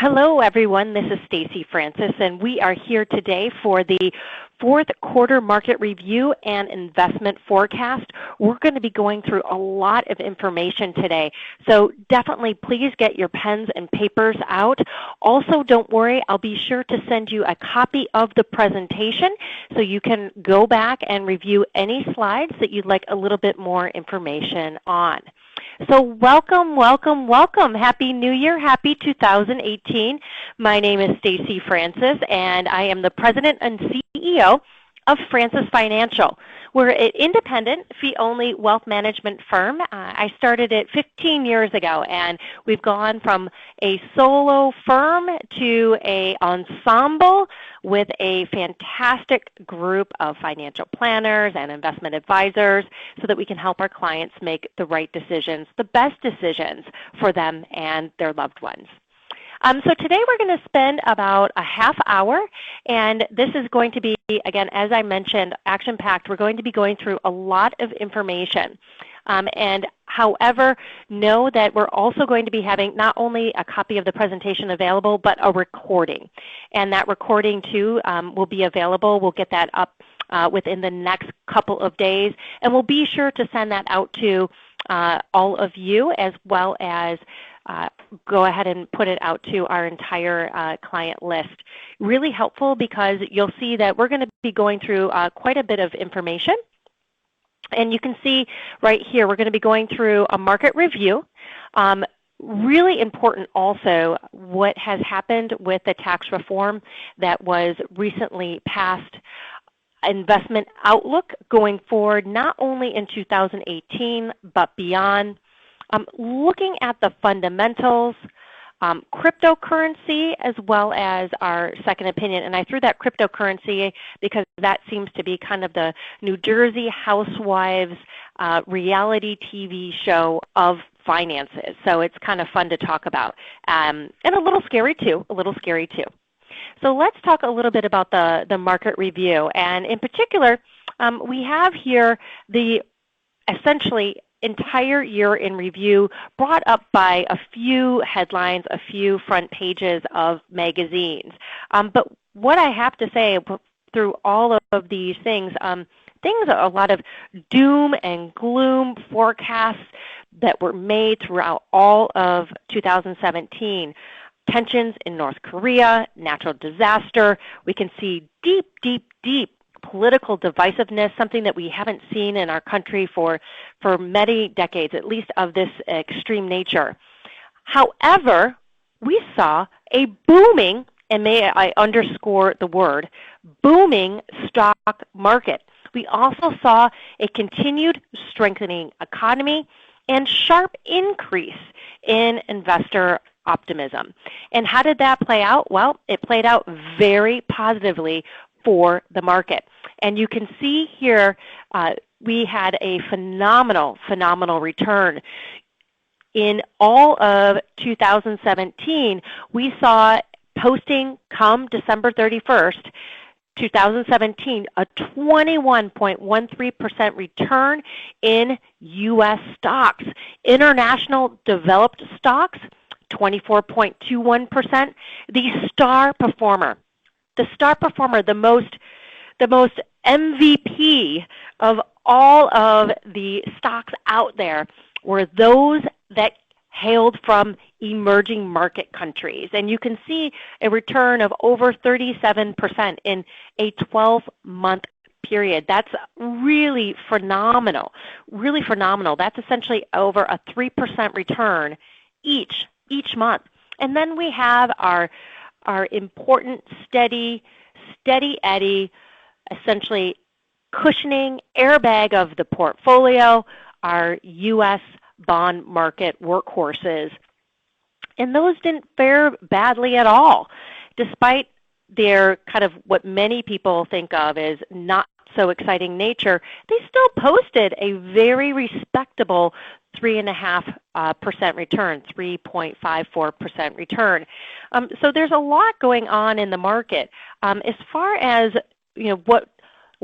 Hello, everyone. This is Stacy Francis, and we are here today for the fourth quarter market review and investment forecast. We're going to be going through a lot of information today, so definitely please get your pens and papers out. Also, don't worry, I'll be sure to send you a copy of the presentation so you can go back and review any slides that you'd like a little bit more information on. So welcome, welcome, welcome. Happy New Year. Happy 2018. My name is Stacy Francis, and I am the President and CEO of Francis Financial. We're an independent, fee-only wealth management firm. I started it 15 years ago, and we've gone from a solo firm to an ensemble with a fantastic group of financial planners and investment advisors so that we can help our clients make the right decisions, the best decisions for them and their loved ones. So today we're going to spend about a half hour, and this is going to be, again, as I mentioned, action-packed. We're going to be going through a lot of information. And however, know that we're also going to be having not only a copy of the presentation available, but a recording. And that recording, too, will be available. We'll get that up within the next couple of days. And we'll be sure to send that out to all of you, as well as go ahead and put it out to our entire client list. Really helpful because you'll see that we're going to be going through quite a bit of information. And you can see right here, we're going to be going through a market review. Really important also what has happened with the tax reform that was recently passed. Investment outlook going forward, not only in 2018, but beyond. Looking at the fundamentals, cryptocurrency, as well as our second opinion. And I threw that cryptocurrency because that seems to be kind of the New Jersey housewives reality TV show of finances. So it's kind of fun to talk about. And a little scary too, So let's talk a little bit about the market review. And in particular, we have here the essentially entire year in review brought up by a few headlines, a few front pages of magazines. But what I have to say through all of these things, a lot of doom and gloom forecasts that were made throughout all of 2017. Tensions in North Korea, natural disaster. We can see deep, deep, deep political divisiveness, something that we haven't seen in our country for many decades, at least of this extreme nature. However, we saw a booming, and may I underscore the word, booming stock market. We also saw a continued strengthening economy and sharp increase in investor optimism. And how did that play out? Well, it played out very positively for the market. And you can see here we had a phenomenal return. In all of 2017, we saw posting come December 31st, 2017, a 21.13% return in U.S. stocks. International developed stocks, 24.21%. The star performer, the most MVP of all of the stocks out there were those that hailed from emerging market countries. And you can see a return of over 37% in a 12-month period. That's really phenomenal, That's essentially over a 3% return each month. And then we have our important steady Eddie, essentially cushioning airbag of the portfolio, our U.S. bond market workhorses. And those didn't fare badly at all, despite their kind of what many people think of as not so exciting nature. They still posted a very respectable 3.5% return, 3.54% return. So there's a lot going on in the market. As far as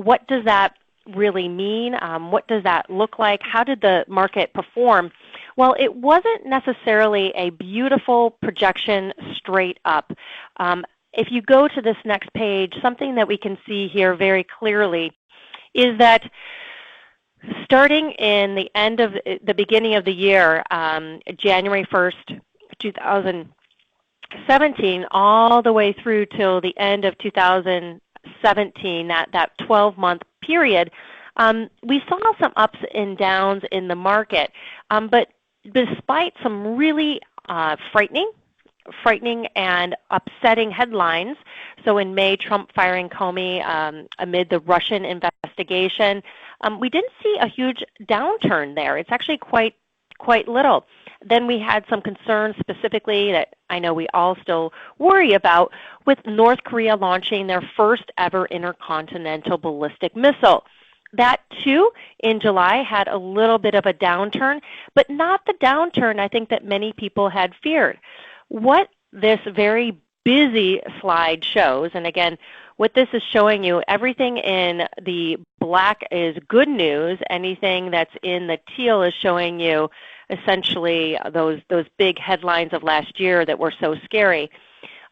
what does that really mean? What does that look like? How did the market perform? Well, it wasn't necessarily a beautiful projection straight up. If you go to this next page, something that we can see here very clearly is that starting in the beginning of the year, January 1st, 2017, all the way through till the end of 2017, that 12-month period, we saw some ups and downs in the market. But despite some really frightening and upsetting headlines, so in May, Trump firing Comey amid the Russian investigation, we didn't see a huge downturn there. It's actually quite little. Then we had some concerns specifically that I know we all still worry about with North Korea launching their first ever intercontinental ballistic missile. That too, in July, had a little bit of a downturn, but not the downturn I think that many people had feared. What this very busy slide shows, and again, what this is showing you, everything in the black is good news. Anything that's in the teal is showing you essentially those big headlines of last year that were so scary.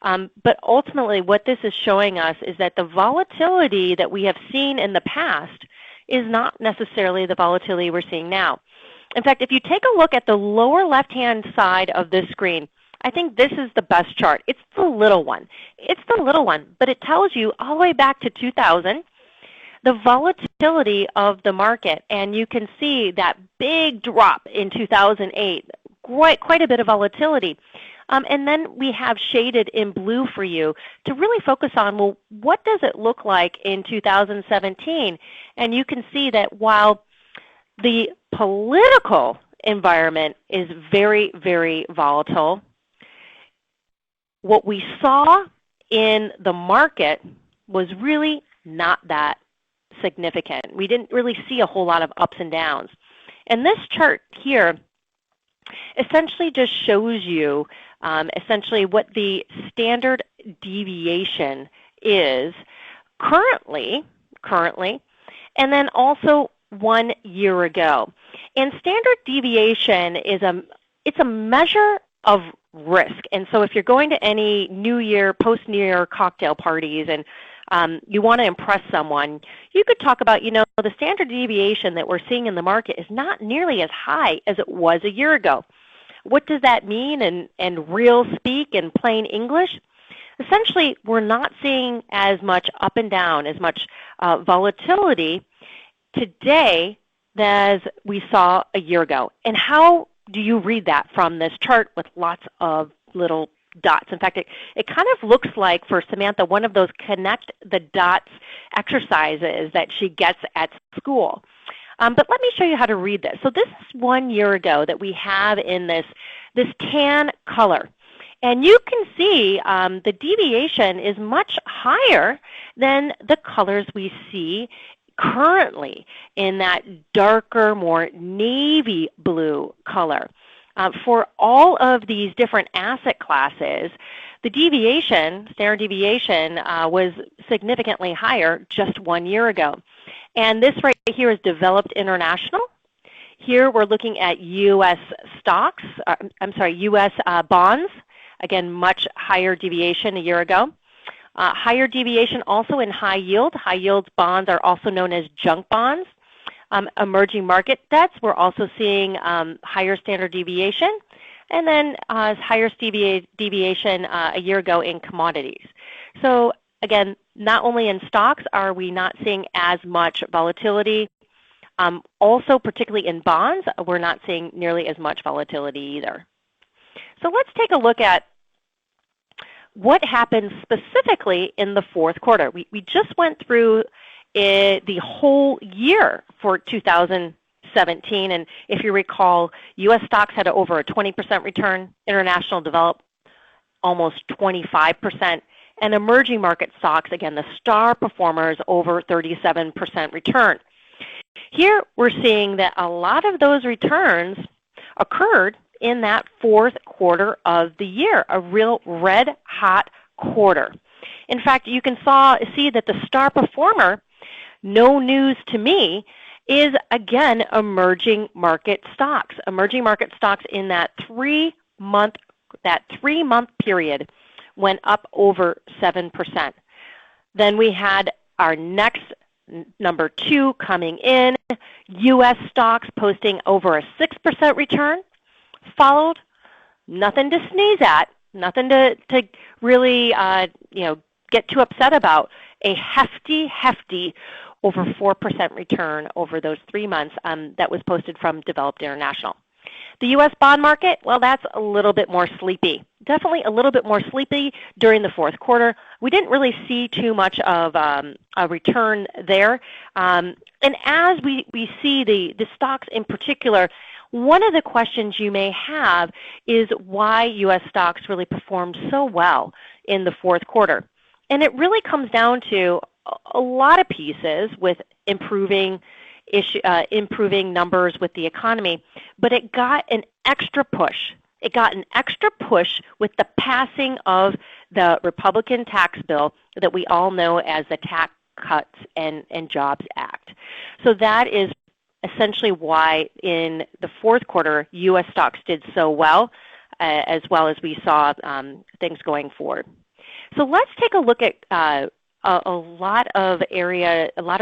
But ultimately what this is showing us is that the volatility that we have seen in the past is not necessarily the volatility we're seeing now. In fact, if you take a look at the lower left-hand side of this screen, I think this is the best chart. It's the little one. It's the little one, but it tells you all the way back to 2000, the volatility of the market. And you can see that big drop in 2008, quite a bit of volatility. And then we have shaded in blue for you to really focus on, well, what does it look like in 2017? And you can see that while the political environment is very, very volatile, what we saw in the market was really not that significant. We didn't really see a whole lot of ups and downs. And this chart here essentially just shows you essentially what the standard deviation is currently, and then also 1 year ago. And standard deviation is it's a measure of risk. And so if you're going to any New Year, post-New Year cocktail parties and you want to impress someone, you could talk about, the standard deviation that we're seeing in the market is not nearly as high as it was a year ago. What does that mean in real speak and plain English? Essentially, we're not seeing as much up and down, as much volatility today as we saw a year ago. And how do you read that from this chart with lots of little dots? In fact, it kind of looks like, for Samantha, one of those connect the dots exercises that she gets at school. But let me show you how to read this. So this is 1 year ago that we have in this tan color. And you can see the deviation is much higher than the colors we see currently in that darker, more navy blue color. For all of these different asset classes, the deviation, standard deviation, was significantly higher just 1 year ago. And this right here is developed international. Here we're looking at U.S. stocks, U.S. bonds. Again, much higher deviation a year ago. Higher deviation also in high yield. High yield bonds are also known as junk bonds. Emerging market debts, we're also seeing higher standard deviation. And then higher deviation a year ago in commodities. So again, not only in stocks are we not seeing as much volatility, also particularly in bonds, we're not seeing nearly as much volatility either. So let's take a look at what happened specifically in the fourth quarter. We just went through the whole year for 2017, and if you recall, U.S. stocks had over a 20% return, international developed almost 25%, and emerging market stocks, again, the star performers, over 37% return. Here we're seeing that a lot of those returns occurred in that fourth quarter of the year, a real red hot quarter. In fact, you can see that the star performer, no news to me, is again emerging market stocks. Emerging market stocks in that three-month period went up over 7%. Then we had our next number 2 coming in, U.S. stocks posting over a 6% return, followed, nothing to sneeze at, nothing to really get too upset about, a hefty over 4% return over those 3 months that was posted from Developed International. The U.S. bond market, well, that's a little bit more sleepy. Definitely a little bit more sleepy during the fourth quarter. We didn't really see too much of a return there. And as we see the stocks in particular, one of the questions you may have is why U.S. stocks really performed so well in the fourth quarter. And it really comes down to a lot of pieces with improving numbers with the economy, but it got an extra push. It got an extra push with the passing of the Republican tax bill that we all know as the Tax Cuts and Jobs Act. So that is essentially why in the fourth quarter, U.S. stocks did so well as we saw things going forward. So let's take a look at a lot of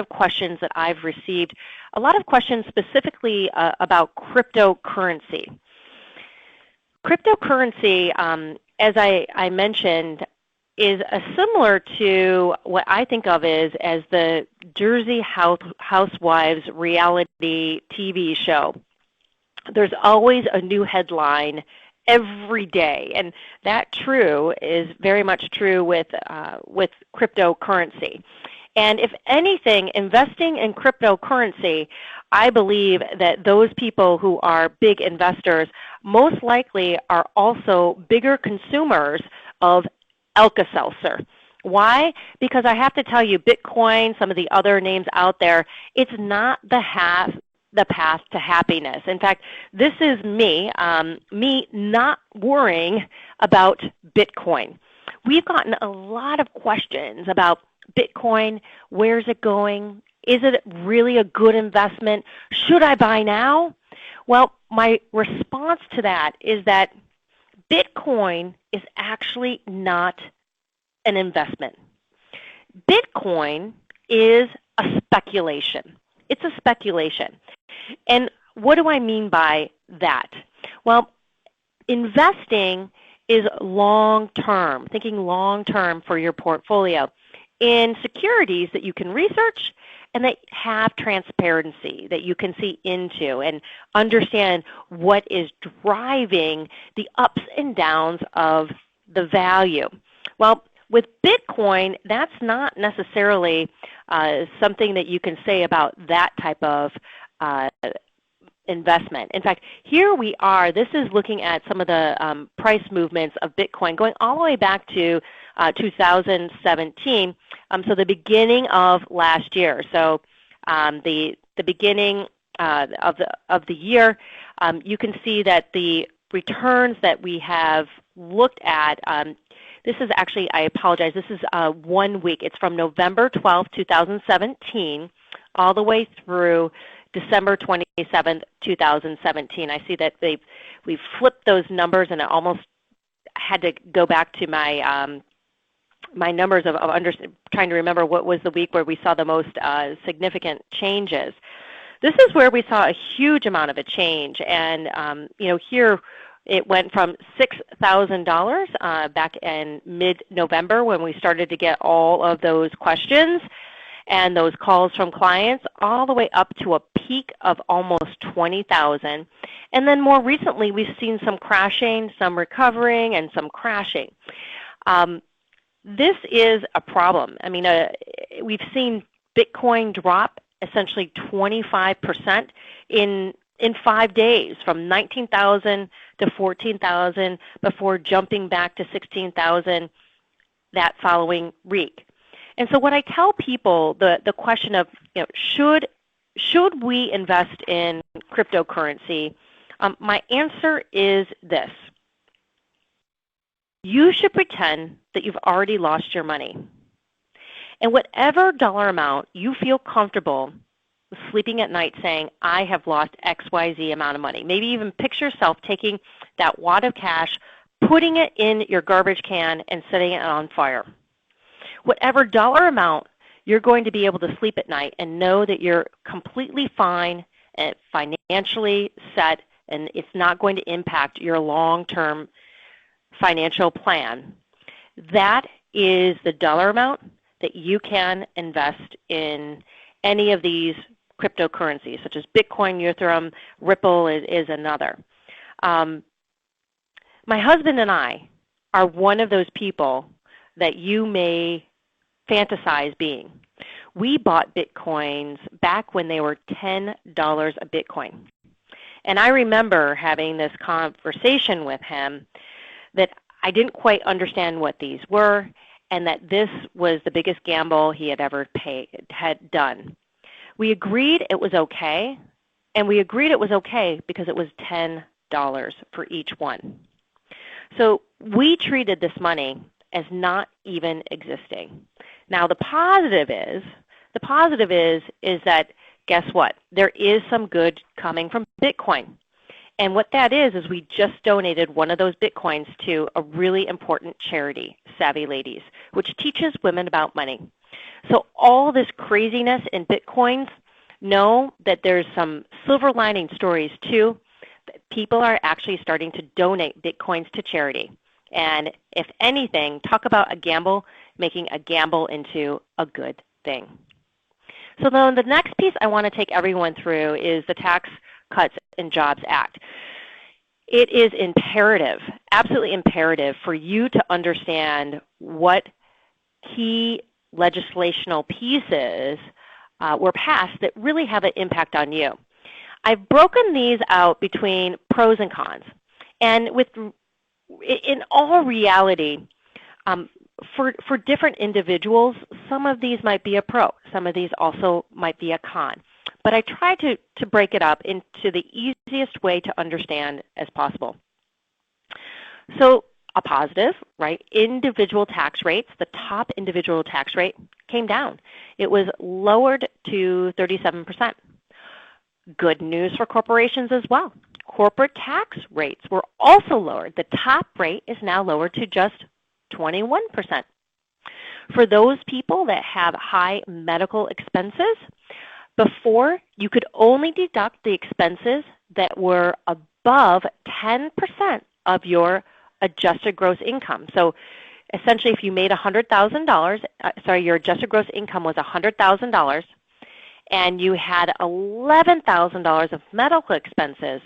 questions that I've received, a lot of questions specifically about cryptocurrency. Cryptocurrency, as I mentioned, is similar to what I think of as the Jersey Housewives reality TV show. There's always a new headline every day, and that is very much true with cryptocurrency. And if anything, investing in cryptocurrency, I believe that those people who are big investors most likely are also bigger consumers of Alka-Seltzer. Why? Because I have to tell you, Bitcoin, some of the other names out there, it's not the path to happiness. In fact, this is me not worrying about Bitcoin. We've gotten a lot of questions about Bitcoin. Where's it going? Is it really a good investment? Should I buy now? Well, my response to that is that Bitcoin is actually not an investment. Bitcoin is a speculation. It's a speculation. And what do I mean by that? Well, investing is long-term, thinking long-term for your portfolio in securities that you can research and that have transparency that you can see into and understand what is driving the ups and downs of the value. Well, with Bitcoin, that's not necessarily something that you can say about that type of investment. In fact, here we are. This is looking at some of the price movements of Bitcoin going all the way back to 2017, so the beginning of last year. So the beginning of the year, you can see that the returns that we have looked at. This is actually, I apologize, this is 1 week. It's from November 12, 2017, all the way through December 27th, 2017. I see that we've flipped those numbers, and I almost had to go back to my my numbers of trying to remember what was the week where we saw the most significant changes. This is where we saw a huge amount of a change, and here it went from $6,000 back in mid-November when we started to get all of those questions and those calls from clients, all the way up to a peak of almost $20,000. And then more recently, we've seen some crashing, some recovering, and some crashing. This is a problem. I mean, we've seen Bitcoin drop essentially 25% in 5 days, from 19,000 to 14,000 before jumping back to 16,000 that following week. And so what I tell people, the question of, should we invest in cryptocurrency, my answer is this. You should pretend that you've already lost your money. And whatever dollar amount you feel comfortable sleeping at night saying, I have lost XYZ amount of money. Maybe even picture yourself taking that wad of cash, putting it in your garbage can and setting it on fire. Whatever dollar amount, you're going to be able to sleep at night and know that you're completely fine and financially set, and it's not going to impact your long-term financial plan. That is the dollar amount that you can invest in any of these cryptocurrencies, such as Bitcoin, Ethereum, Ripple is another. My husband and I are one of those people that you may fantasize being. We bought Bitcoins back when they were $10 a Bitcoin. And I remember having this conversation with him that I didn't quite understand what these were, and that this was the biggest gamble he had ever had done. We agreed it was okay, and we agreed it was okay because it was $10 for each one. So we treated this money as not even existing. Now the positive is that, guess what? There is some good coming from Bitcoin. And what that is we just donated one of those Bitcoins to a really important charity, Savvy Ladies, which teaches women about money. So all this craziness in Bitcoins, know that there's some silver lining stories too. People are actually starting to donate Bitcoins to charity. And if anything, talk about a gamble, making a gamble into a good thing. So then the next piece I want to take everyone through is the Tax Cuts and Jobs Act. It is imperative, absolutely imperative, for you to understand what key legislational pieces were passed that really have an impact on you. I've broken these out between pros and cons. And in all reality, for different individuals, some of these might be a pro. Some of these also might be a con. But I try to break it up into the easiest way to understand as possible. So a positive, right? Individual tax rates, the top individual tax rate came down. It was lowered to 37%. Good news for corporations as well. Corporate tax rates were also lowered. The top rate is now lowered to just 21%. For those people that have high medical expenses, before you could only deduct the expenses that were above 10% of your adjusted gross income. So essentially if you made $100,000, your adjusted gross income was $100,000 and you had $11,000 of medical expenses,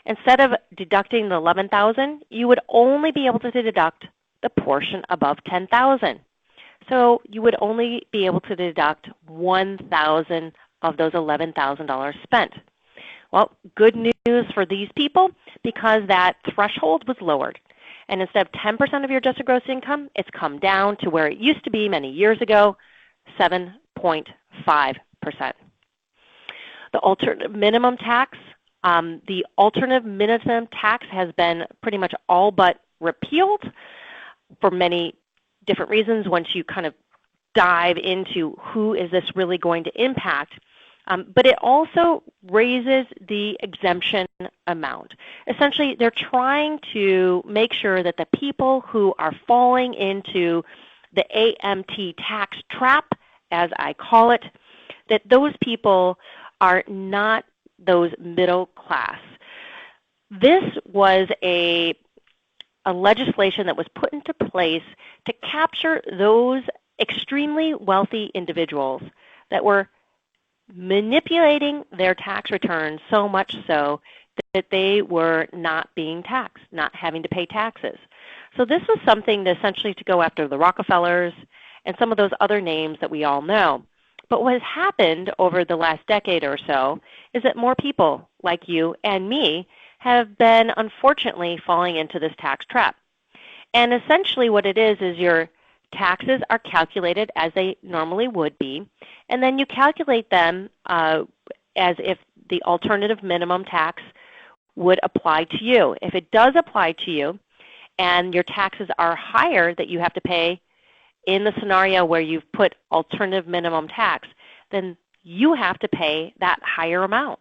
instead of deducting the $11,000, you would only be able to deduct the portion above $10,000. So you would only be able to deduct $1,000 of those $11,000 spent. Well, good news for these people because that threshold was lowered. And instead of 10% of your adjusted gross income, it's come down to where it used to be many years ago, 7.5%. The alternative minimum tax, has been pretty much all but repealed for many different reasons once you kind of dive into who is this really going to impact. But it also raises the exemption amount. Essentially, they're trying to make sure that the people who are falling into the AMT tax trap, as I call it, that those people are not those middle class. This was a legislation that was put into place to capture those extremely wealthy individuals that were manipulating their tax returns so much so that they were not being taxed, not having to pay taxes. So this was something essentially to go after the Rockefellers and some of those other names that we all know. But what has happened over the last decade or so is that more people like you and me have been unfortunately falling into this tax trap. And essentially what it is your taxes are calculated as they normally would be, and then you calculate them as if the alternative minimum tax would apply to you. If it does apply to you and your taxes are higher that you have to pay in the scenario where you've put alternative minimum tax, then you have to pay that higher amount.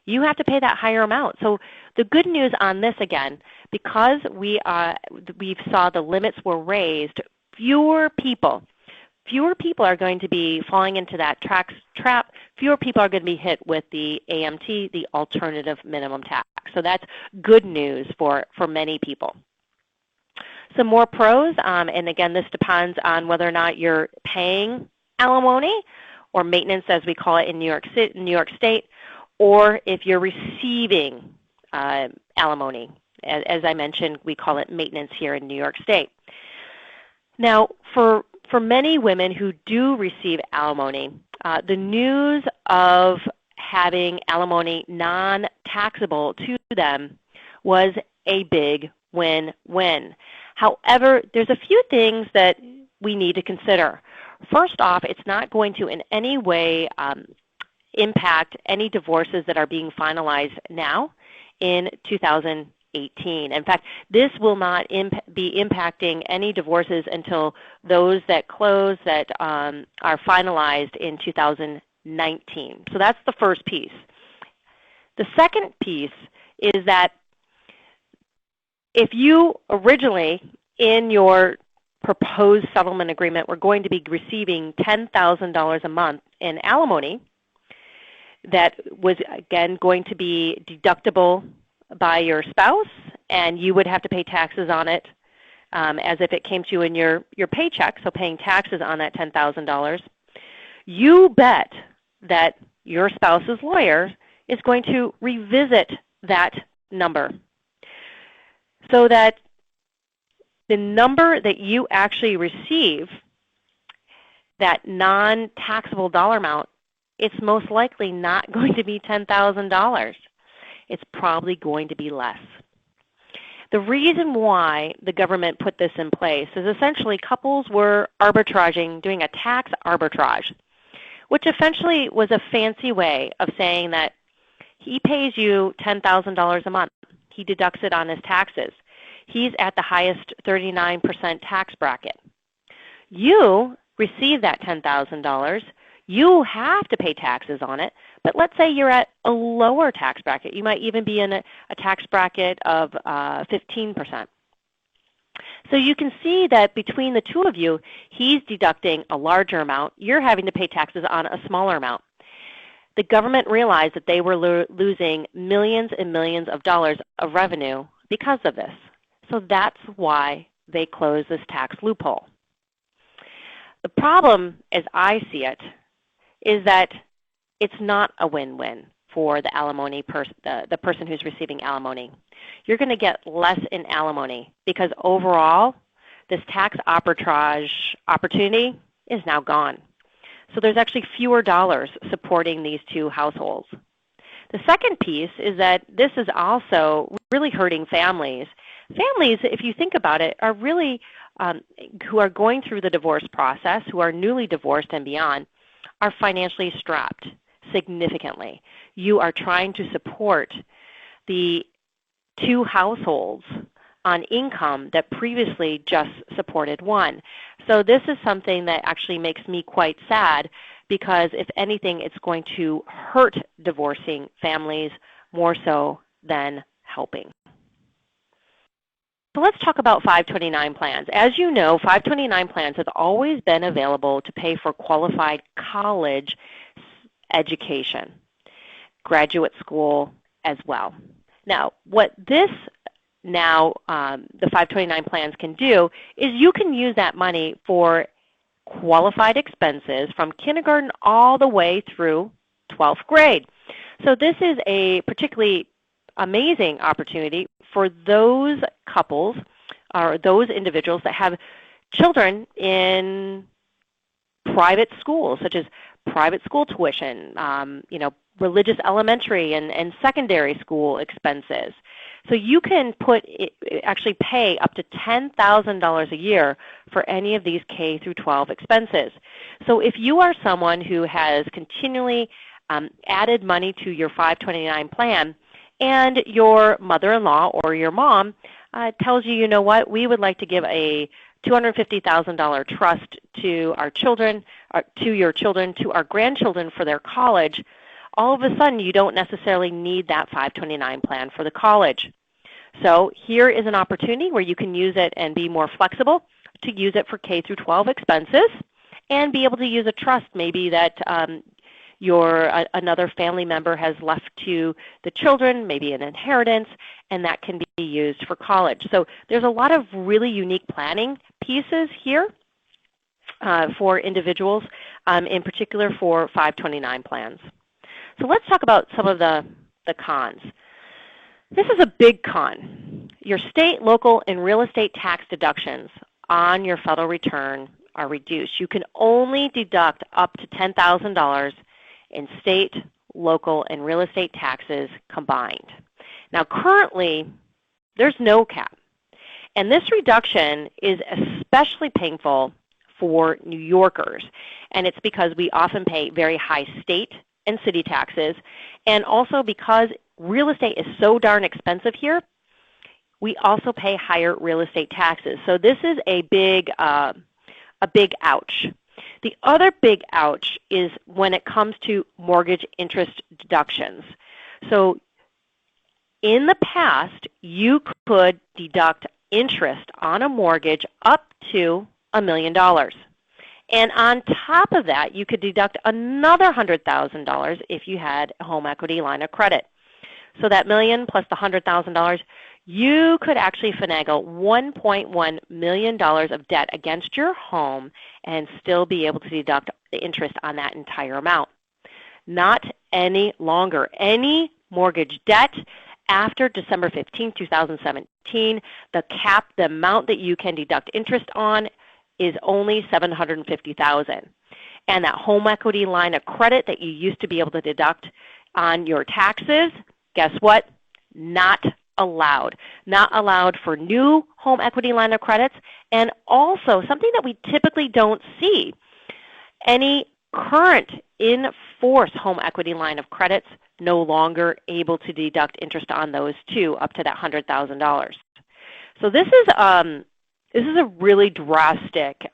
you have to pay that higher amount. So the good news on this, again, because we saw the limits were raised, fewer people are going to be falling into that tax trap. Fewer people are going to be hit with the AMT, the alternative minimum tax. So that's good news for many people. Some more pros, and again, this depends on whether or not you're paying alimony or maintenance, as we call it in New York State, or if you're receiving alimony. As I mentioned, we call it maintenance here in New York State. Now, for many women who do receive alimony, the news of having alimony non-taxable to them was a big win-win. However, there's a few things that we need to consider. First off, it's not going to in any way impact any divorces that are being finalized now in 2018. In fact, this will not be impacting any divorces until those that close that are finalized in 2019. So that's the first piece. The second piece is that if you originally in your proposed settlement agreement were going to be receiving $10,000 a month in alimony, that was again going to be deductible by your spouse, and you would have to pay taxes on it as if it came to you in your paycheck, so paying taxes on that $10,000. You bet that your spouse's lawyer is going to revisit that number so that the number that you actually receive, that non-taxable dollar amount, it's most likely not going to be $10,000. It's probably going to be less. The reason why the government put this in place is essentially couples were arbitraging, doing a tax arbitrage, which essentially was a fancy way of saying that he pays you $10,000 a month. He deducts it on his taxes. He's at the highest 39% tax bracket. You receive that $10,000. You have to pay taxes on it, but let's say you're at a lower tax bracket. You might even be in a tax bracket of 15%. So you can see that between the two of you, he's deducting a larger amount. You're having to pay taxes on a smaller amount. The government realized that they were losing millions and millions of dollars of revenue because of this. So that's why they closed this tax loophole. The problem, as I see it, is that it's not a win-win for the alimony the person who's receiving alimony. You're going to get less in alimony because overall, this tax arbitrage opportunity is now gone. So there's actually fewer dollars supporting these two households. The second piece is that this is also really hurting families. Families, if you think about it, are really who are going through the divorce process, who are newly divorced and beyond, are financially strapped significantly. You are trying to support the two households on income that previously just supported one. So this is something that actually makes me quite sad because if anything, it's going to hurt divorcing families more so than helping. So let's talk about 529 plans. As you know, 529 plans have always been available to pay for qualified college education, graduate school as well. Now, what this the 529 plans can do is you can use that money for qualified expenses from kindergarten all the way through 12th grade. So this is a particularly amazing opportunity for those couples or those individuals that have children in private schools, such as private school tuition, religious elementary and secondary school expenses. So you can actually pay up to $10,000 a year for any of these K through 12 expenses. So if you are someone who has continually added money to your 529 plan, and your mother-in-law or your mom tells you, you know what, we would like to give a $250,000 trust to our children, to your children, to our grandchildren for their college, all of a sudden you don't necessarily need that 529 plan for the college. So here is an opportunity where you can use it and be more flexible to use it for K through 12 expenses and be able to use a trust maybe that another family member has left to the children, maybe an inheritance, and that can be used for college. So there's a lot of really unique planning pieces here for individuals, in particular for 529 plans. So let's talk about some of the cons. This is a big con. Your state, local, and real estate tax deductions on your federal return are reduced. You can only deduct up to $10,000 in state, local, and real estate taxes combined. Now currently, there's no cap. And this reduction is especially painful for New Yorkers. And it's because we often pay very high state and city taxes. And also because real estate is so darn expensive here, we also pay higher real estate taxes. So this is a big ouch. The other big ouch is when it comes to mortgage interest deductions. So in the past, you could deduct interest on a mortgage up to $1 million. And on top of that, you could deduct another $100,000 if you had a home equity line of credit. So that million plus the $100,000, you could actually finagle $1.1 million of debt against your home and still be able to deduct the interest on that entire amount. Not any longer. Any mortgage debt after December 15, 2017, the amount that you can deduct interest on is only $750,000. And that home equity line of credit that you used to be able to deduct on your taxes, guess what? Not allowed. Not allowed for new home equity line of credits, and also something that we typically don't see, any current in-force home equity line of credits no longer able to deduct interest on those too, up to that $100,000. So this is a really drastic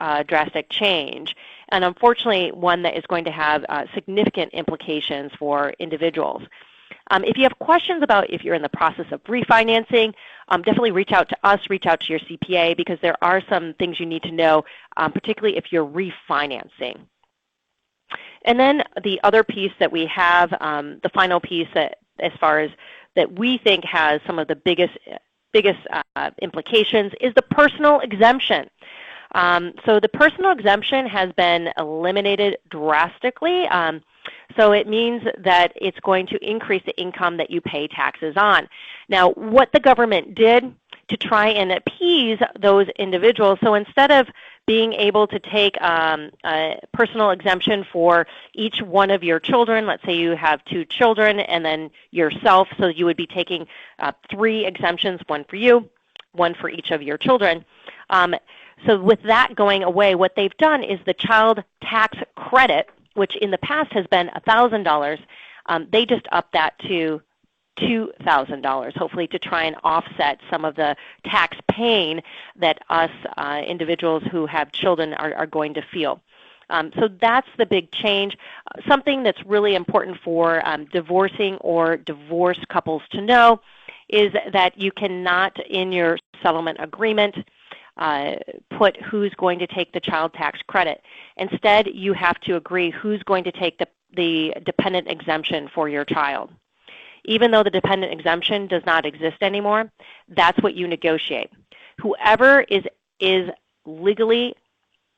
change, and unfortunately one that is going to have significant implications for individuals. If you have questions about if you're in the process of refinancing, definitely reach out to us, reach out to your CPA, because there are some things you need to know, particularly if you're refinancing. And then the other piece that we have, the final piece that as far as that we think has some of the biggest implications is the personal exemption. So the personal exemption has been eliminated drastically. So it means that it's going to increase the income that you pay taxes on. Now, what the government did to try and appease those individuals, so instead of being able to take a personal exemption for each one of your children, let's say you have 2 children and then yourself, so you would be taking 3 exemptions, one for you, one for each of your children. So with that going away, what they've done is the child tax credit, which in the past has been $1,000, they just upped that to $2,000, hopefully to try and offset some of the tax pain that us individuals who have children are going to feel. So that's the big change. Something that's really important for divorcing or divorced couples to know is that you cannot, in your settlement agreement, put who's going to take the child tax credit. Instead, you have to agree who's going to take the dependent exemption for your child. Even though the dependent exemption does not exist anymore, that's what you negotiate. Whoever is legally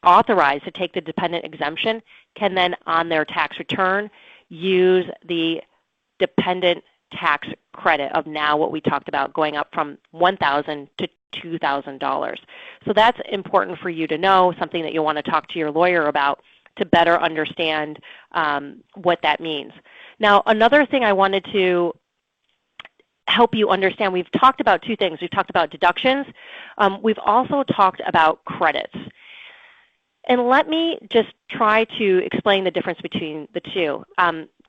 authorized to take the dependent exemption can then, on their tax return, use the dependent tax credit of now what we talked about, going up from $1,000 to $2,000. So that's important for you to know, something that you'll want to talk to your lawyer about to better understand what that means. Now, another thing I wanted to help you understand, we've talked about 2 things. We've talked about deductions. We've also talked about credits. And let me just try to explain the difference between the 2.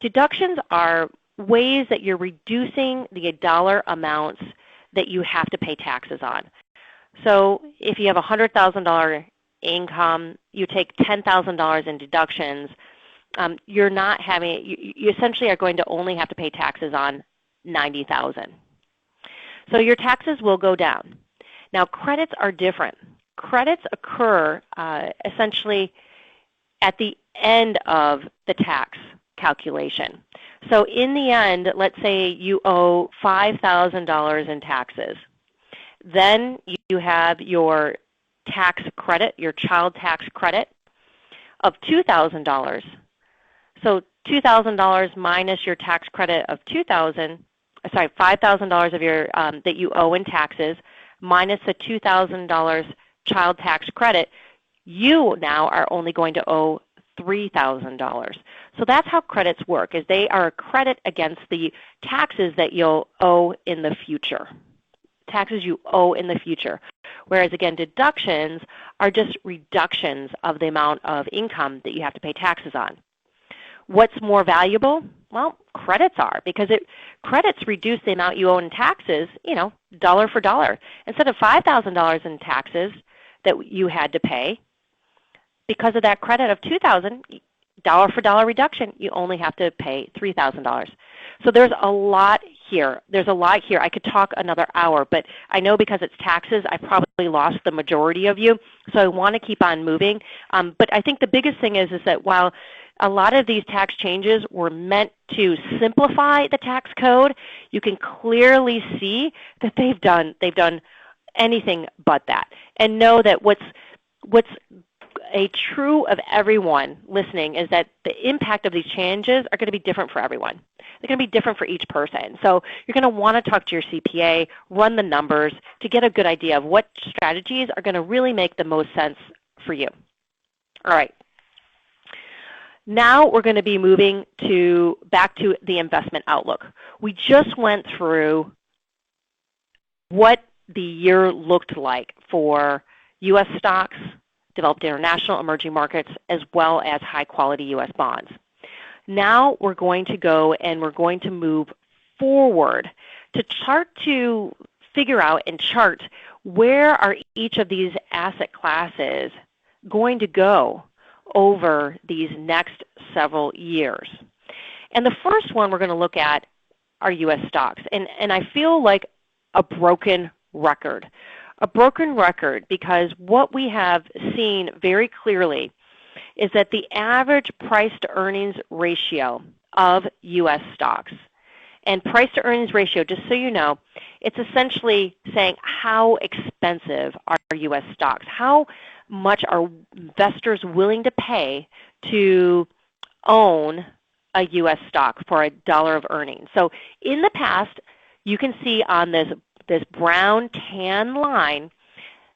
Deductions are ways that you're reducing the dollar amounts that you have to pay taxes on. So if you have a $100,000 income, you take $10,000 in deductions, you're not having, you essentially are going to only have to pay taxes on $90,000. So your taxes will go down. Now credits are different. Credits occur essentially at the end of the tax calculation. So in the end, let's say you owe $5,000 in taxes. Then you have your tax credit, your child tax credit of $2,000. So $2,000 minus your tax credit of $5,000 of your that you owe in taxes minus the $2,000 child tax credit, you now are only going to owe $3,000. So that's how credits work, is they are a credit against the taxes that you'll owe in the future. Taxes you owe in the future. Whereas again, deductions are just reductions of the amount of income that you have to pay taxes on. What's more valuable? Well, credits are, because credits reduce the amount you owe in taxes, dollar for dollar. Instead of $5,000 in taxes that you had to pay, because of that credit of $2,000, dollar for dollar reduction, you only have to pay $3,000. So there's a lot here. There's a lot here. I could talk another hour, but I know because it's taxes, I probably lost the majority of you, so I want to keep on moving. But I think the biggest thing is that while a lot of these tax changes were meant to simplify the tax code, you can clearly see that they've done anything but that. And know that what's a true of everyone listening is that the impact of these changes are going to be different for everyone. They're going to be different for each person. So you're going to want to talk to your CPA, run the numbers to get a good idea of what strategies are going to really make the most sense for you. All right. Now we're going to be moving back to the investment outlook. We just went through what the year looked like for U.S. stocks, developed international emerging markets, as well as high-quality U.S. bonds. Now we're going to go and we're going to move forward to figure out and chart where are each of these asset classes going to go over these next several years. And the first one we're going to look at are U.S. stocks. And I feel like a broken record. A broken record because what we have seen very clearly is that the average price-to-earnings ratio of U.S. stocks, and price-to-earnings ratio, just so you know, it's essentially saying how expensive are U.S. stocks, how much are investors willing to pay to own a U.S. stock for a dollar of earnings. So in the past, you can see on this brown tan line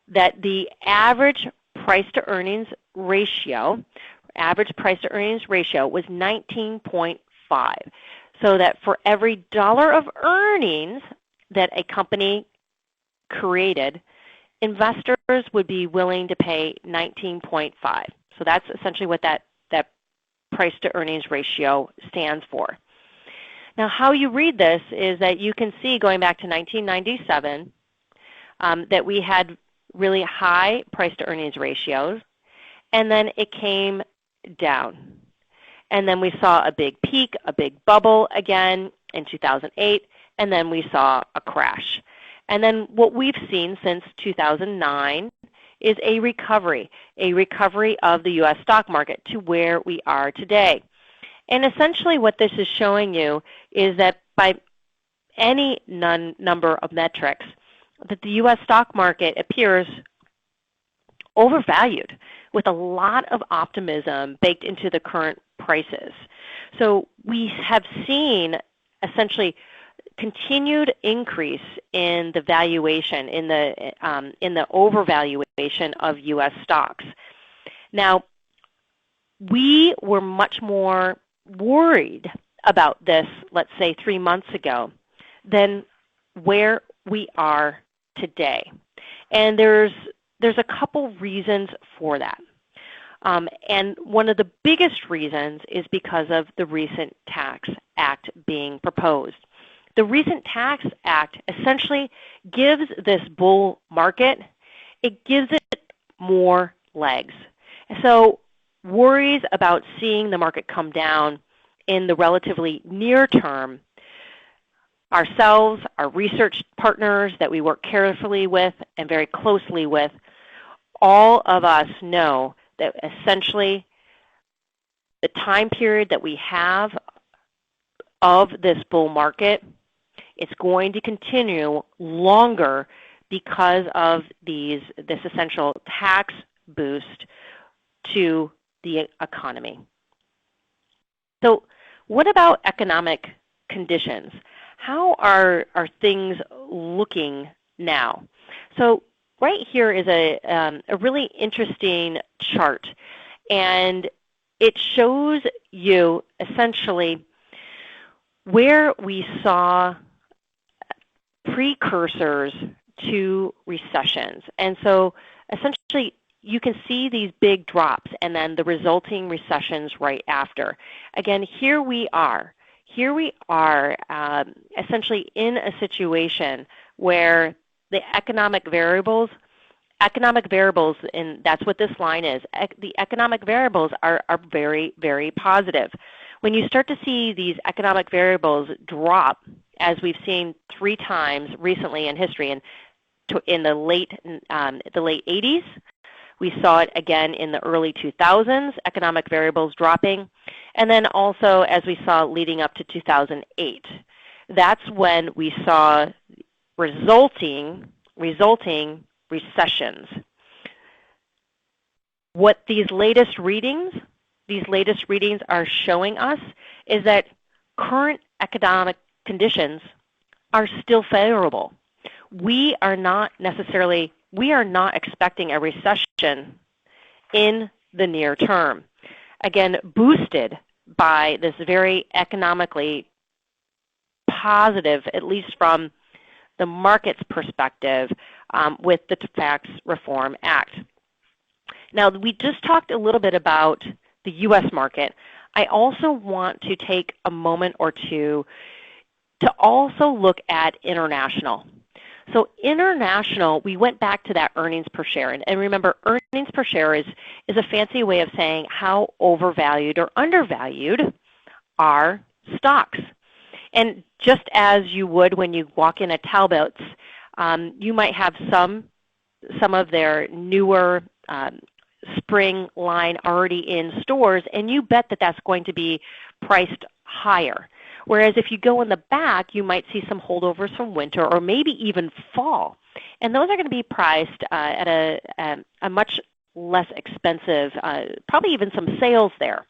that the average price-to-earnings ratio was 19.5. So that for every dollar of earnings that a company created, investors would be willing to pay 19.5. So that's essentially what that price-to-earnings ratio stands for. Now, how you read this is that you can see, going back to 1997, that we had really high price-to-earnings ratios, and then it came down. And then we saw a big peak, a big bubble again in 2008, and then we saw a crash. And then what we've seen since 2009 is a recovery of the U.S. stock market to where we are today. And essentially what this is showing you is that by any number of metrics, that the U.S. stock market appears overvalued with a lot of optimism baked into the current prices. So we have seen essentially continued increase in the valuation, in the overvaluation of U.S. stocks. Now, we were much more worried about this, let's say 3 months ago, than where we are today. And there's a couple reasons for that. And one of the biggest reasons is because of the recent Tax Act being proposed. The recent Tax Act essentially gives this bull market, it gives it more legs. So worries about seeing the market come down in the relatively near term, ourselves, our research partners that we work carefully with and very closely with, all of us know that essentially the time period that we have of this bull market, it's going to continue longer because of this essential tax boost to the economy. So what about economic conditions? How are things looking now? So right here is a really interesting chart, and it shows you essentially where we saw precursors to recessions. And so essentially you can see these big drops and then the resulting recessions right after. Again, here we are essentially in a situation where the economic variables, and that's what this line is, the economic variables are very, very positive. When you start to see these economic variables drop, as we've seen 3 times recently in history, and in the late 80s, we saw it again in the early 2000s, economic variables dropping, and then also as we saw leading up to 2008. That's when we saw resulting recessions. What these latest readings are showing us is that current economic conditions are still favorable. We are not expecting a recession in the near term. Again, boosted by this very economically positive, at least from the market's perspective, with the Tax Reform Act. Now, we just talked a little bit about the U.S. market. I also want to take a moment or two to also look at international. So international, we went back to that earnings per share. And remember, earnings per share is a fancy way of saying how overvalued or undervalued are stocks. And just as you would when you walk in at Talbot's, you might have some of their newer spring line already in stores, and you bet that that's going to be priced higher. Whereas if you go in the back, you might see some holdovers from winter or maybe even fall. And those are going to be priced at a much less expensive, probably even some sales there.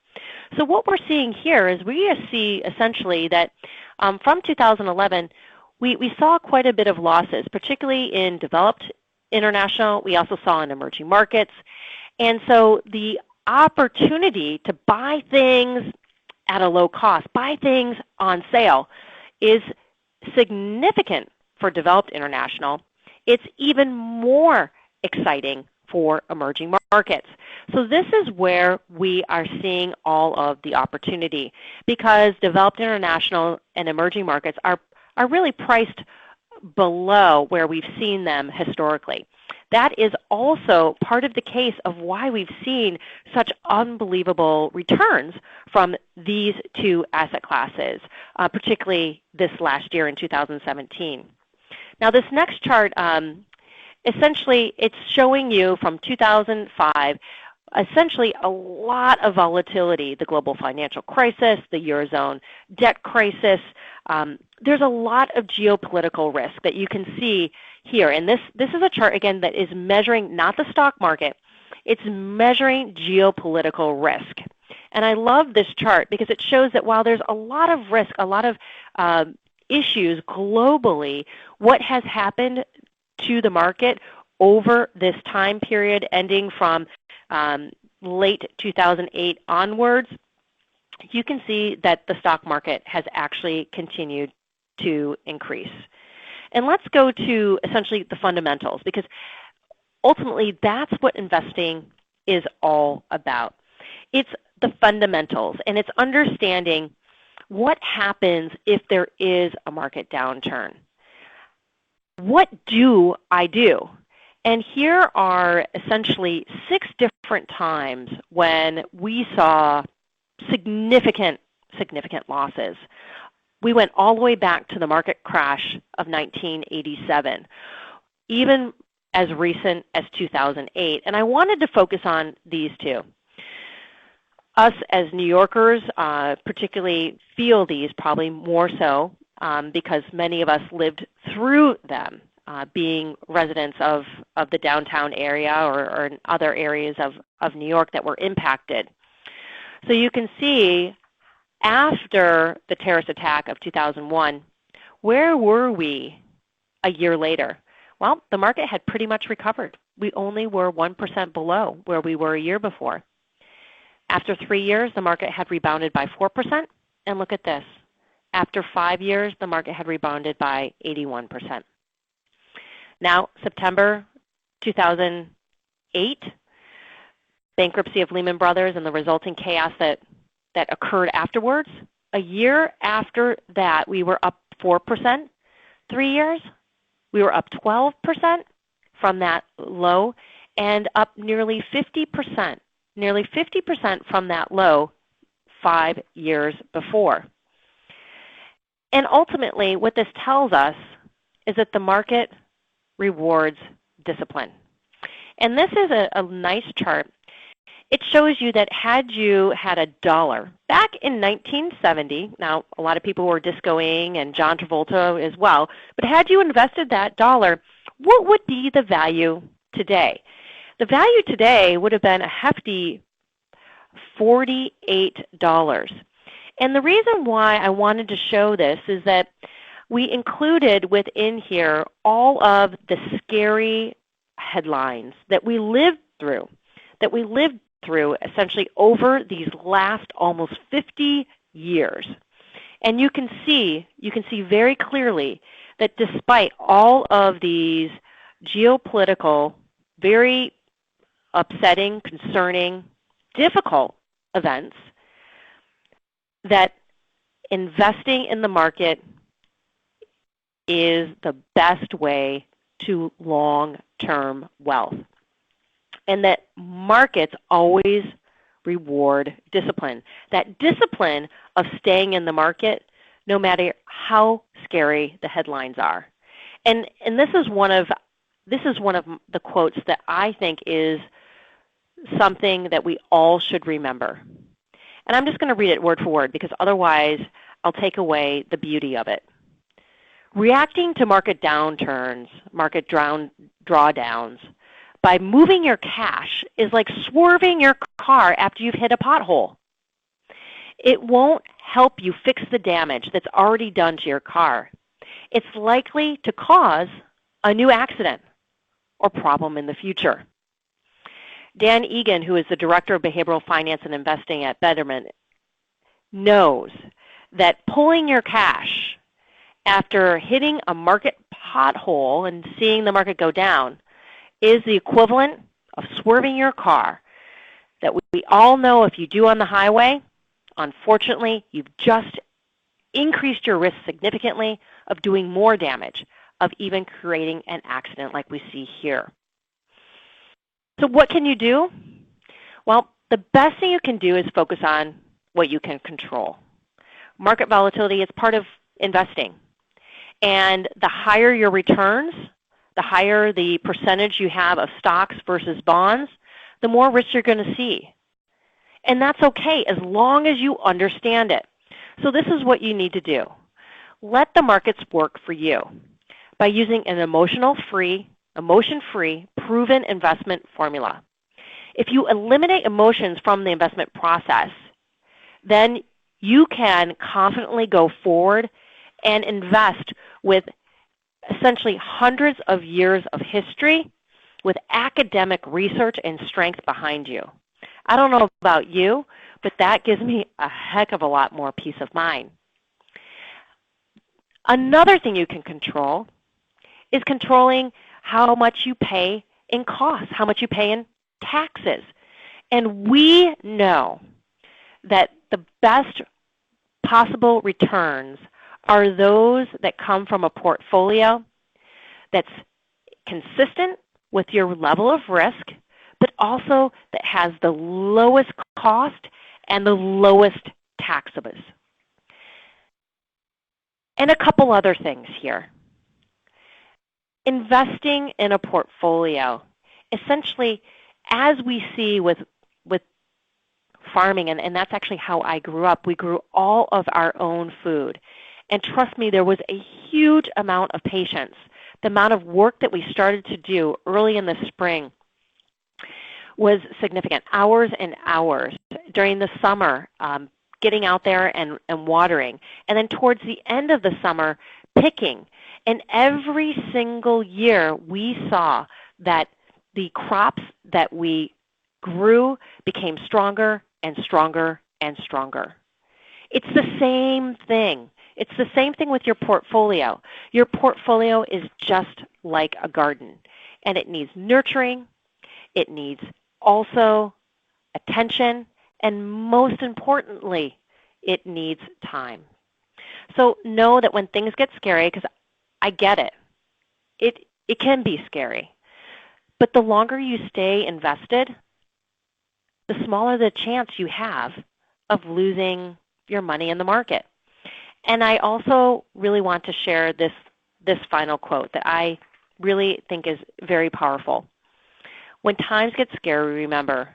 So what we're seeing here is we see essentially that from 2011, we saw quite a bit of losses, particularly in developed international. We also saw in emerging markets. And so the opportunity to buy things at a low cost, buy things on sale, is significant for developed international. It's even more exciting for emerging markets. So this is where we are seeing all of the opportunity, because developed international and emerging markets are really priced below where we've seen them historically. That is also part of the case of why we've seen such unbelievable returns from these two asset classes, particularly this last year in 2017. Now this next chart, essentially it's showing you from 2005, essentially a lot of volatility, the global financial crisis, the Eurozone debt crisis. There's a lot of geopolitical risk that you can see here. And this is a chart, again, that is measuring not the stock market, it's measuring geopolitical risk. And I love this chart because it shows that while there's a lot of risk, a lot of issues globally, what has happened to the market over this time period ending from late 2008 onwards, you can see that the stock market has actually continued to increase. And let's go to essentially the fundamentals, because ultimately that's what investing is all about. It's the fundamentals, and it's understanding what happens if there is a market downturn. What do I do? And here are essentially 6 different times when we saw significant losses. We went all the way back to the market crash of 1987, even as recent as 2008. And I wanted to focus on these two. Us as New Yorkers particularly feel these probably more so because many of us lived through them, being residents of the downtown area or in other areas of New York that were impacted. So you can see after the terrorist attack of 2001, where were we a year later? Well, the market had pretty much recovered. We only were 1% below where we were a year before. After 3 years, the market had rebounded by 4%. And look at this. After 5 years, the market had rebounded by 81%. Now, September 2008, bankruptcy of Lehman Brothers and the resulting chaos that occurred afterwards. A year after that, we were up 4%. 3 years, we were up 12% from that low and up nearly 50% from that low 5 years before. And ultimately, what this tells us is that the market rewards discipline. And this is a nice chart. It shows you that had you had $1 back in 1970, now a lot of people were discoing and John Travolta as well, but had you invested that $1, what would be the value today? The value today would have been a hefty $48. And the reason why I wanted to show this is that we included within here all of the scary headlines that we lived through essentially over these last almost 50 years. And you can see very clearly that despite all of these geopolitical, very upsetting, concerning, difficult events, that investing in the market is the best way to long-term wealth. And that markets always reward discipline. That discipline of staying in the market no matter how scary the headlines are. And this is one of the quotes that I think is something that we all should remember. And I'm just going to read it word for word because otherwise I'll take away the beauty of it. Reacting to market downturns, market drawdowns, by moving your cash is like swerving your car after you've hit a pothole. It won't help you fix the damage that's already done to your car. It's likely to cause a new accident or problem in the future. Dan Egan, who is the Director of Behavioral Finance and Investing at Betterment, knows that pulling your cash after hitting a market pothole and seeing the market go down is the equivalent of swerving your car that we all know if you do on the highway, unfortunately, you've just increased your risk significantly of doing more damage, of even creating an accident like we see here. So what can you do? Well, the best thing you can do is focus on what you can control. Market volatility is part of investing. And the higher your returns, the higher the percentage you have of stocks versus bonds, the more risk you're going to see. And that's okay as long as you understand it. So this is what you need to do. Let the markets work for you by using an emotion-free, proven investment formula. If you eliminate emotions from the investment process, then you can confidently go forward and invest with essentially hundreds of years of history with academic research and strength behind you. I don't know about you, but that gives me a heck of a lot more peace of mind. Another thing you can control is controlling how much you pay in costs, how much you pay in taxes. And we know that the best possible returns are those that come from a portfolio that's consistent with your level of risk, but also that has the lowest cost and the lowest taxes. And a couple other things here. Investing in a portfolio, essentially, as we see with farming, and that's actually how I grew up. We grew all of our own food. And trust me, there was a huge amount of patience. The amount of work that we started to do early in the spring was significant, hours and hours. During the summer, getting out there and watering. And then towards the end of the summer, picking. And every single year, we saw that the crops that we grew became stronger and stronger and stronger. It's the same thing. It's the same thing with your portfolio. Your portfolio is just like a garden, and it needs nurturing. It needs also attention, and most importantly, it needs time. So know that when things get scary, because I get it, it can be scary, but the longer you stay invested, the smaller the chance you have of losing your money in the market. And I also really want to share this final quote that I really think is very powerful. When times get scary, remember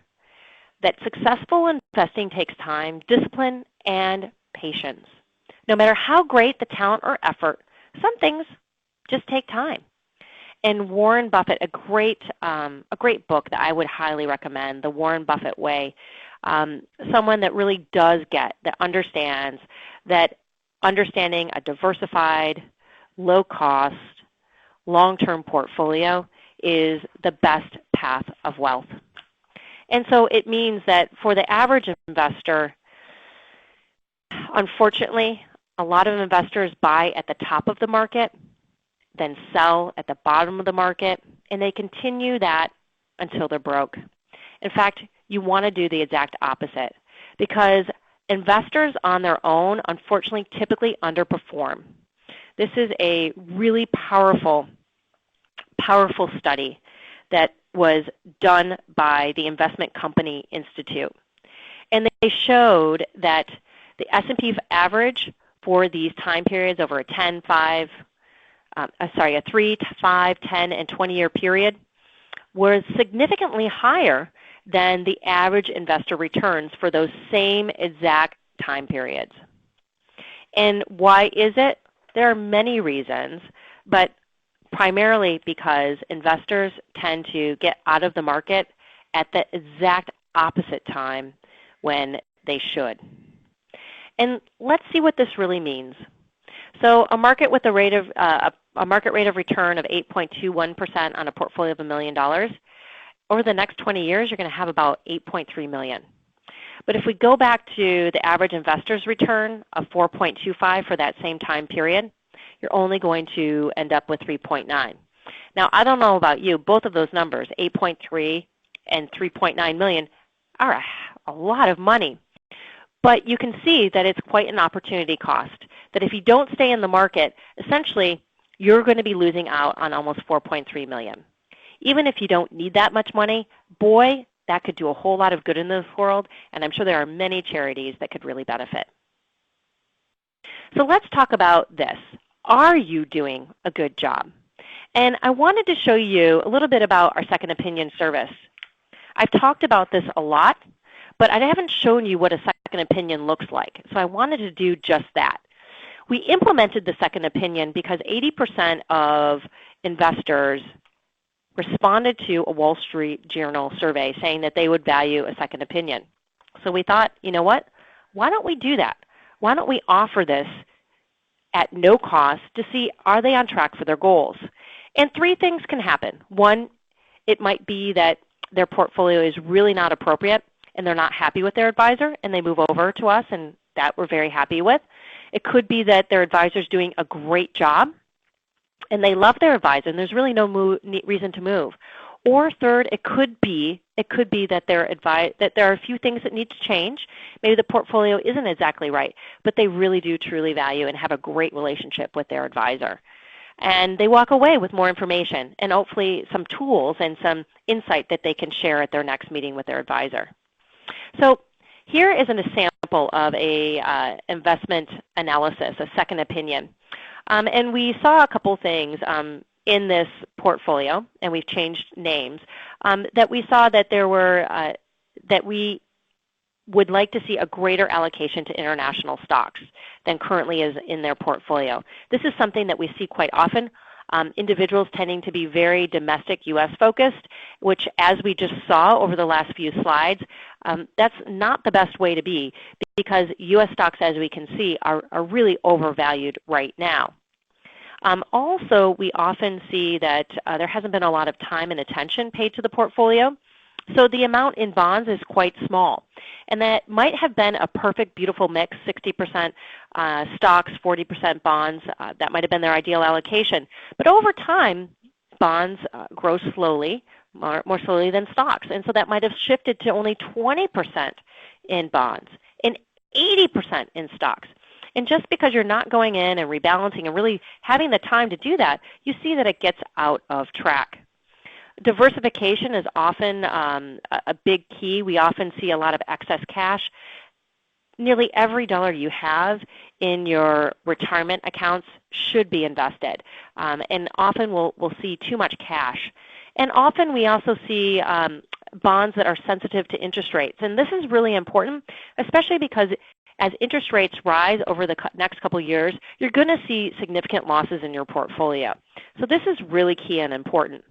that successful investing takes time, discipline, and patience. No matter how great the talent or effort, some things just take time. And Warren Buffett, a great book that I would highly recommend, The Warren Buffett Way, someone that really does get, that understands that understanding a diversified, low-cost, long-term portfolio is the best path of wealth. And so it means that for the average investor, unfortunately, a lot of investors buy at the top of the market, then sell at the bottom of the market, and they continue that until they're broke. In fact, you want to do the exact opposite, because investors on their own, unfortunately, typically underperform. This is a really powerful study that was done by the Investment Company Institute. And they showed that the S&P average for these time periods over a 3, 5, 10, and 20-year period was significantly higher than the average investor returns for those same exact time periods. And why is it? There are many reasons, but primarily because investors tend to get out of the market at the exact opposite time when they should. And let's see what this really means. So a market with a market rate of return of 8.21% on a portfolio of $1 million, over the next 20 years, you're going to have about $8.3 million. But if we go back to the average investor's return of 4.25 for that same time period, you're only going to end up with 3.9. Now, I don't know about you, both of those numbers, 8.3 and 3.9 million, are a lot of money. But you can see that it's quite an opportunity cost, that if you don't stay in the market, essentially you're going to be losing out on almost 4.3 million. Even if you don't need that much money, boy, that could do a whole lot of good in this world, and I'm sure there are many charities that could really benefit. So let's talk about this. Are you doing a good job? And I wanted to show you a little bit about our Second Opinion service. I've talked about this a lot, but I haven't shown you what a second opinion looks like. So I wanted to do just that. We implemented the second opinion because 80% of investors responded to a Wall Street Journal survey saying that they would value a second opinion. So we thought, you know what? Why don't we do that? Why don't we offer this at no cost to see, are they on track for their goals? And three things can happen. One, it might be that their portfolio is really not appropriate and they're not happy with their advisor and they move over to us, and that we're very happy with. It could be that their advisor is doing a great job and they love their advisor and there's really no reason to move. Or third, it could be that that there are a few things that need to change. Maybe the portfolio isn't exactly right, but they really do truly value and have a great relationship with their advisor. And they walk away with more information and hopefully some tools and some insight that they can share at their next meeting with their advisor. So here is an example of a investment analysis, a second opinion. And we saw a couple things in this portfolio, and we've changed names, that we saw that there were, that we would like to see a greater allocation to international stocks than currently is in their portfolio. This is something that we see quite often. Individuals tending to be very domestic U.S. focused, which as we just saw over the last few slides, that's not the best way to be because U.S. stocks, as we can see, are really overvalued right now. Also, we often see that there hasn't been a lot of time and attention paid to the portfolio. So the amount in bonds is quite small. And that might have been a perfect, beautiful mix, 60% stocks, 40% bonds. That might have been their ideal allocation. But over time, bonds grow slowly, more slowly than stocks. And so that might have shifted to only 20% in bonds and 80% in stocks. And just because you're not going in and rebalancing and really having the time to do that, you see that it gets out of track. Diversification is often a big key. We often see a lot of excess cash. Nearly every dollar you have in your retirement accounts should be invested. And often we'll see too much cash. And often we also see bonds that are sensitive to interest rates. And this is really important, especially because as interest rates rise over the next couple of years, you're going to see significant losses in your portfolio. So this is really key and important.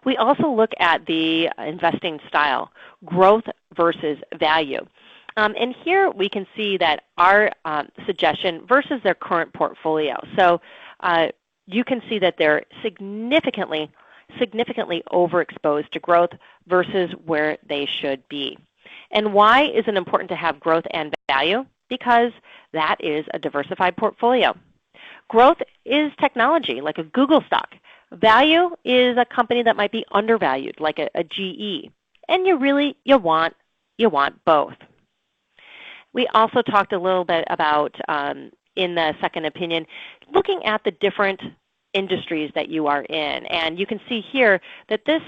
We also look at the investing style, growth versus value. And here we can see that our suggestion versus their current portfolio. So you can see that they're significantly overexposed to growth versus where they should be. And why is it important to have growth and value? Because that is a diversified portfolio. Growth is technology, like a Google stock. Value is a company that might be undervalued, like a GE. And you want both. We also talked a little bit about, in the second opinion, looking at the different industries that you are in. And you can see here that this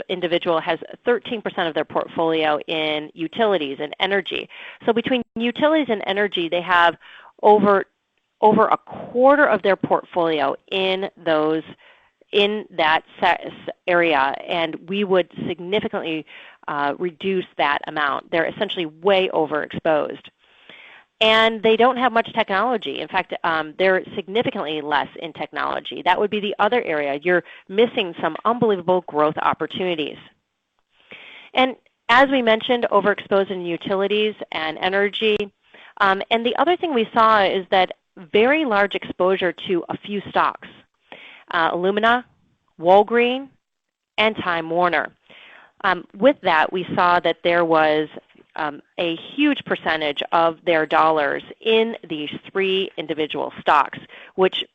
individual has 13% of their portfolio in utilities and energy. So between utilities and energy, they have over a quarter of their portfolio in that area, and we would significantly reduce that amount. They're essentially way overexposed. And they don't have much technology. In fact, they're significantly less in technology. That would be the other area. You're missing some unbelievable growth opportunities. And as we mentioned, overexposed in utilities and energy. And the other thing we saw is that very large exposure to a few stocks, Illumina, Walgreens, and Time Warner. With that, we saw that there was a huge percentage of their dollars in these three individual stocks, which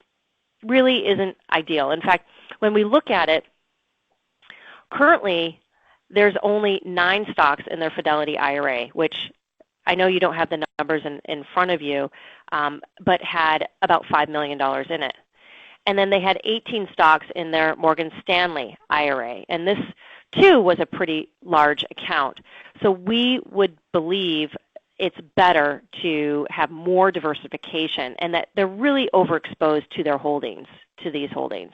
really isn't ideal. In fact, when we look at it, currently there's only 9 stocks in their Fidelity IRA, which I know you don't have the numbers in front of you, but had about $5 million in it. And then they had 18 stocks in their Morgan Stanley IRA. And this, too, was a pretty large account. So we would believe it's better to have more diversification and that they're really overexposed to their holdings, to these holdings.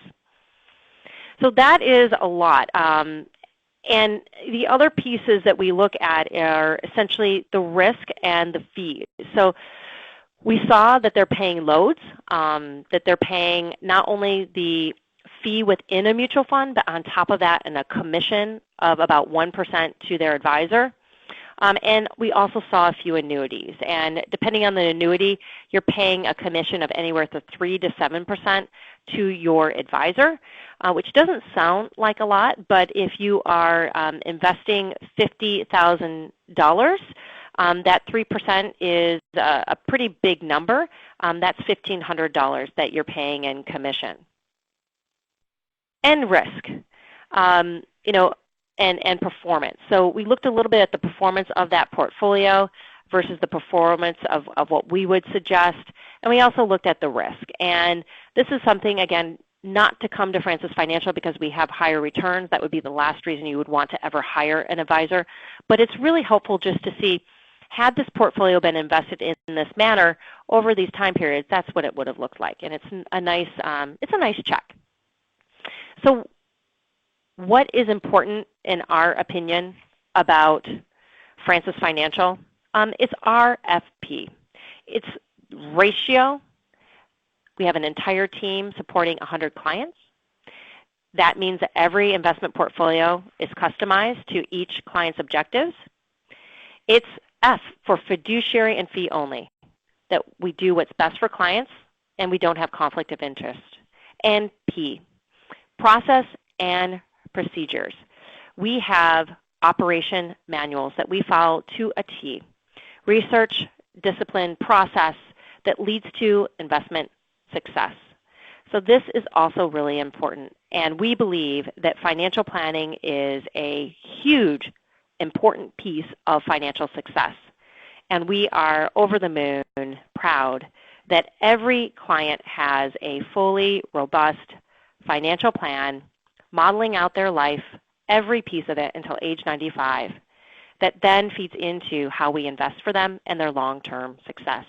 So that is a lot. And the other pieces that we look at are essentially the risk and the fees. So we saw that they're paying loads, that they're paying not only the fee within a mutual fund, but on top of that, a commission of about 1% to their advisor. And we also saw a few annuities. And depending on the annuity, you're paying a commission of anywhere from 3 to 7% to your advisor, which doesn't sound like a lot, but if you are investing $50,000, that 3% is a pretty big number. That's $1,500 that you're paying in commission. And risk, and performance. So we looked a little bit at the performance of that portfolio versus the performance of what we would suggest. And we also looked at the risk. And this is something, again, not to come to Francis Financial because we have higher returns. That would be the last reason you would want to ever hire an advisor. But it's really helpful just to see, had this portfolio been invested in this manner over these time periods, that's what it would have looked like. And it's a nice check. So what is important in our opinion about Francis Financial? It's RFP. It's ratio. We have an entire team supporting 100 clients. That means that every investment portfolio is customized to each client's objectives. It's F for fiduciary and fee only, that we do what's best for clients and we don't have conflict of interest. And P, process and procedures. We have operation manuals that we follow to a T. Research, discipline, process that leads to investment success. So this is also really important. And we believe that financial planning is a huge, important piece of financial success. And we are over the moon proud that every client has a fully robust financial plan modeling out their life, every piece of it until age 95, that then feeds into how we invest for them and their long-term success.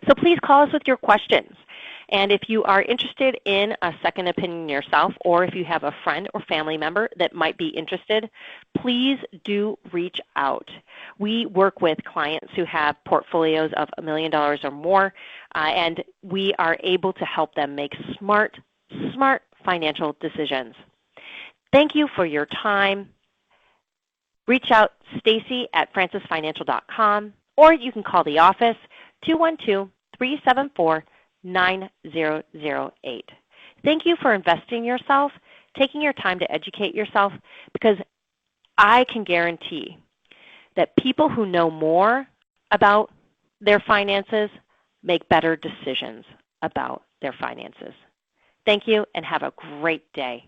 So please call us with your questions. And if you are interested in a second opinion yourself, or if you have a friend or family member that might be interested, please do reach out. We work with clients who have portfolios of $1 million or more, and we are able to help them make smart financial decisions. Thank you for your time. Reach out, Stacy at francisfinancial.com, or you can call the office, 212-374-9008. Thank you for investing in yourself, taking your time to educate yourself, because I can guarantee that people who know more about their finances make better decisions about their finances. Thank you and have a great day.